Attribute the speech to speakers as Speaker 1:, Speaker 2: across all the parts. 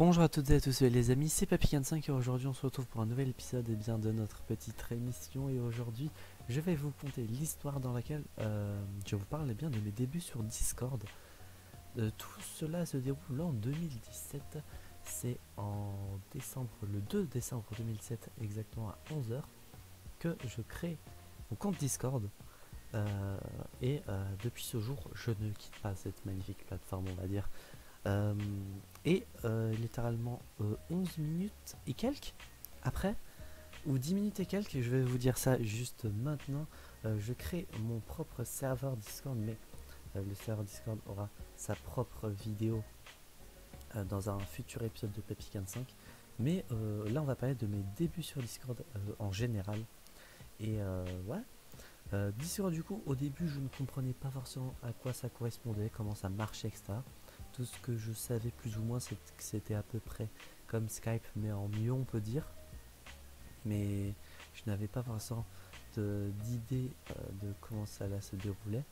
Speaker 1: Bonjour à toutes et à tous les amis, c'est Papy45 et aujourd'hui on se retrouve pour un nouvel épisode de notre petite émission. Et aujourd'hui je vais vous conter l'histoire dans laquelle je vous parle de mes débuts sur Discord. Tout cela se déroule en 2017, c'est en décembre, le 2 décembre 2007 exactement à 11 h que je crée mon compte Discord. Depuis ce jour je ne quitte pas cette magnifique plateforme, on va dire. Littéralement 11 minutes et quelques après, ou 10 minutes et quelques, je vais vous dire ça juste maintenant, je crée mon propre serveur Discord, mais le serveur Discord aura sa propre vidéo dans un futur épisode de Papy45. Mais là on va parler de mes débuts sur Discord en général. Discord, du coup, au début je ne comprenais pas forcément à quoi ça correspondait, comment ça marchait, etc. Tout ce que je savais plus ou moins, c'est que c'était à peu près comme Skype, mais en mieux, on peut dire. Mais je n'avais pas forcément d'idée de comment ça là se déroulait.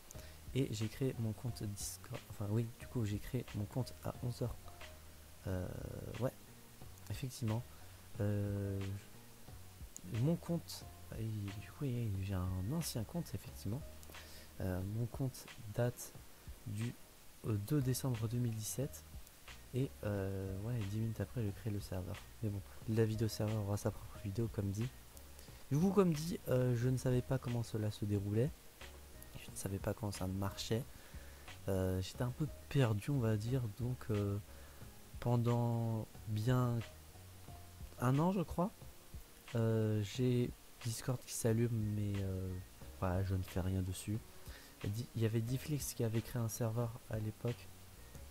Speaker 1: Et j'ai créé mon compte Discord. Enfin, oui, du coup, j'ai créé mon compte à 11 h. Ouais, effectivement. Mon compte. Et du coup, j'ai un ancien compte, effectivement. Mon compte date du 2 décembre 2017 et 10 minutes après je crée le serveur. Mais bon, la vidéo serveur aura sa propre vidéo comme dit. Du coup, comme dit, je ne savais pas comment cela se déroulait, je ne savais pas comment ça marchait. J'étais un peu perdu, on va dire, donc pendant bien un an, je crois, j'ai Discord qui s'allume, mais voilà, je ne fais rien dessus. Il y avait Difflix qui avait créé un serveur à l'époque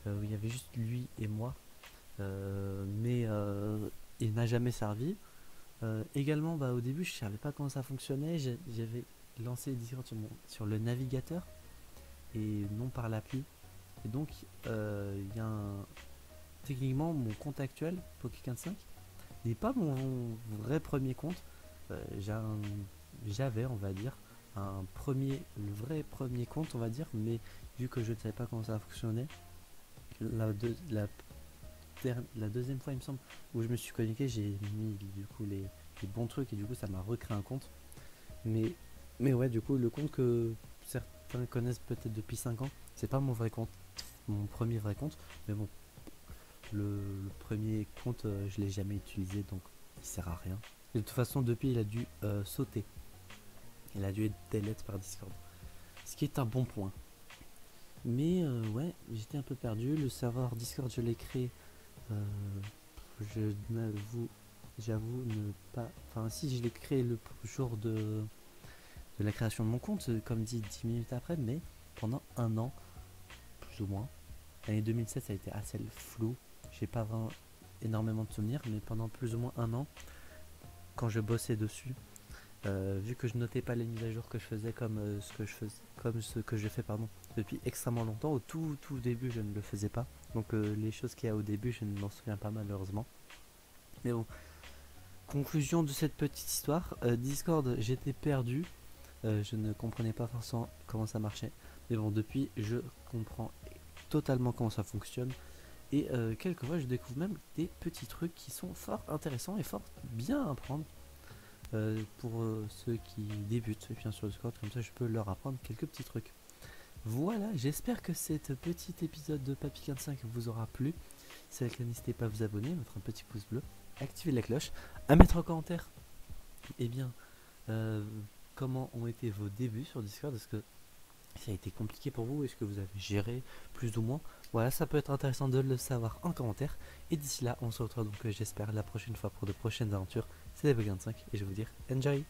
Speaker 1: où il y avait juste lui et moi, mais il n'a jamais servi. Également, au début, je savais pas comment ça fonctionnait. J'avais lancé Discord sur le navigateur et non par l'appli. Et donc, il y a techniquement mon compte actuel, Poké15 n'est pas mon vrai premier compte. J'avais, on va dire, le vrai premier compte, on va dire, mais vu que je ne savais pas comment ça fonctionnait, la deuxième fois, il me semble, où je me suis connecté, j'ai mis du coup les bons trucs et du coup ça m'a recréé un compte. Mais ouais, du coup, le compte que certains connaissent peut-être depuis 5 ans, c'est pas mon vrai compte, mon premier vrai compte. Mais bon, le premier compte, je l'ai jamais utilisé, donc il sert à rien. Et de toute façon, depuis, il a dû sauter. Il a dû être delete par Discord. Ce qui est un bon point. Mais ouais, j'étais un peu perdu. Le serveur Discord, je l'ai créé. J'avoue ne pas. Enfin, si, je l'ai créé le jour de la création de mon compte, comme dit 10 minutes après, mais pendant un an, plus ou moins. L'année 2007, ça a été assez flou. J'ai pas vraiment énormément de souvenirs, mais pendant plus ou moins un an, quand je bossais dessus, vu que je notais pas les mises à jour que je faisais comme ce que je fais depuis extrêmement longtemps, au tout début je ne le faisais pas, donc les choses qu'il y a au début je ne m'en souviens pas malheureusement. Mais bon, conclusion de cette petite histoire, Discord, j'étais perdu, je ne comprenais pas forcément comment ça marchait, mais bon, depuis je comprends totalement comment ça fonctionne. Et quelquefois je découvre même des petits trucs qui sont fort intéressants et fort bien à apprendre. Pour ceux qui débutent bien sur le Discord, comme ça je peux leur apprendre quelques petits trucs. Voilà, j'espère que cet petit épisode de Papy45 vous aura plu. Si c'est le cas, n'hésitez pas à vous abonner, à mettre un petit pouce bleu, activer la cloche, à mettre en commentaire comment ont été vos débuts sur Discord. Est-ce que ça a été compliqué pour vous? Est-ce que vous avez géré plus ou moins? Voilà, ça peut être intéressant de le savoir en commentaire. Et d'ici là, on se retrouve donc j'espère la prochaine fois pour de prochaines aventures. C'est Papy45 et je vais vous dire enjoy.